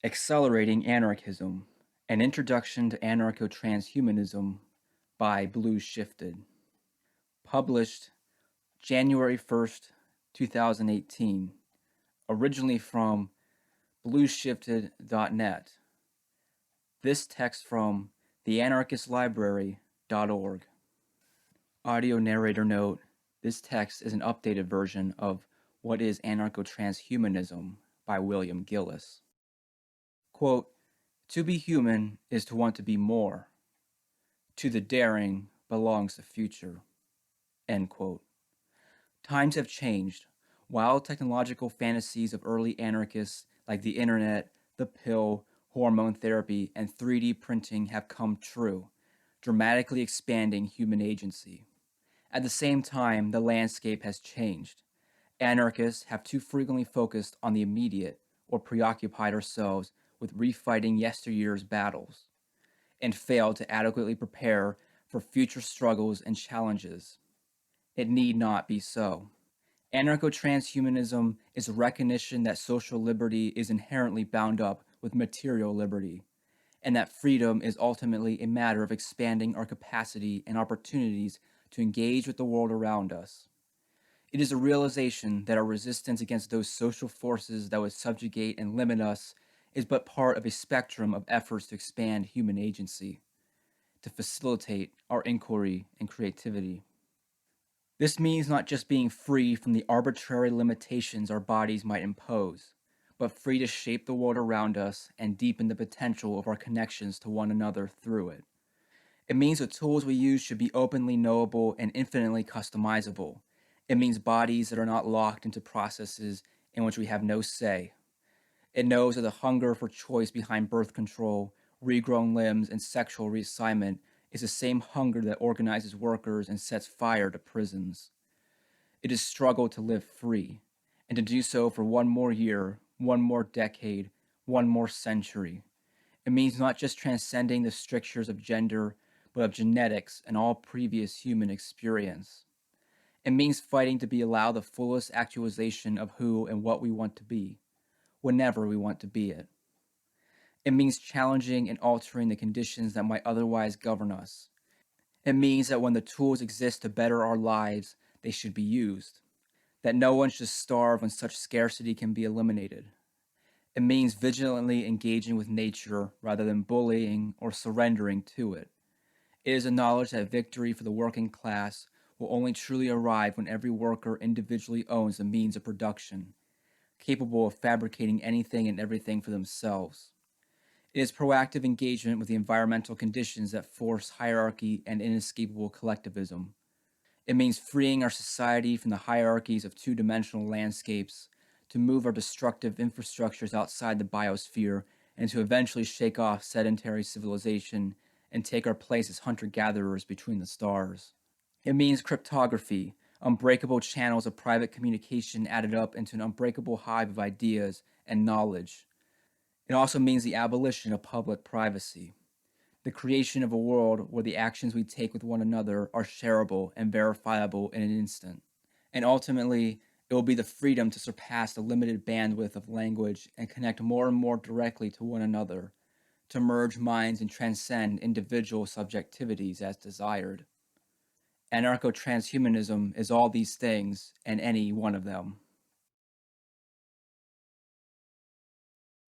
Accelerating Anarchism, An Introduction to Anarchotranshumanism by Blueshifted. Published January 1st, 2018. Originally from blueshifted.net. This text from theanarchistlibrary.org. Audio narrator note: this text is an updated version of What is Anarchotranshumanism by William Gillis. Quote, "To be human is to want to be more. To the daring belongs the future." End quote. Times have changed. Wild technological fantasies of early anarchists like the internet, the pill, hormone therapy, and 3D printing have come true, dramatically expanding human agency. At the same time, the landscape has changed. Anarchists have too frequently focused on the immediate or preoccupied ourselves with refighting yesteryear's battles, and failed to adequately prepare for future struggles and challenges. It need not be so. Anarcho-transhumanism is a recognition that social liberty is inherently bound up with material liberty, and that freedom is ultimately a matter of expanding our capacity and opportunities to engage with the world around us. It is a realization that our resistance against those social forces that would subjugate and limit us is but part of a spectrum of efforts to expand human agency, to facilitate our inquiry and creativity. This means not just being free from the arbitrary limitations our bodies might impose, but free to shape the world around us and deepen the potential of our connections to one another through it. It means the tools we use should be openly knowable and infinitely customizable. It means bodies that are not locked into processes in which we have no say. It knows that the hunger for choice behind birth control, regrown limbs, and sexual reassignment is the same hunger that organizes workers and sets fire to prisons. It is struggle to live free, and to do so for one more year, one more decade, one more century. It means not just transcending the strictures of gender, but of genetics and all previous human experience. It means fighting to be allowed the fullest actualization of who and what we want to be, whenever we want to be it. It means challenging and altering the conditions that might otherwise govern us. It means that when the tools exist to better our lives, they should be used. That no one should starve when such scarcity can be eliminated. It means vigilantly engaging with nature rather than bullying or surrendering to it. It is a knowledge that victory for the working class will only truly arrive when every worker individually owns the means of production, capable of fabricating anything and everything for themselves. It is proactive engagement with the environmental conditions that force hierarchy and inescapable collectivism. It means freeing our society from the hierarchies of two-dimensional landscapes, to move our destructive infrastructures outside the biosphere, and to eventually shake off sedentary civilization and take our place as hunter-gatherers between the stars. It means cryptography, unbreakable channels of private communication added up into an unbreakable hive of ideas and knowledge. It also means the abolition of public privacy, the creation of a world where the actions we take with one another are shareable and verifiable in an instant. And ultimately, it will be the freedom to surpass the limited bandwidth of language and connect more and more directly to one another, to merge minds and transcend individual subjectivities as desired. Anarcho-transhumanism is all these things and any one of them.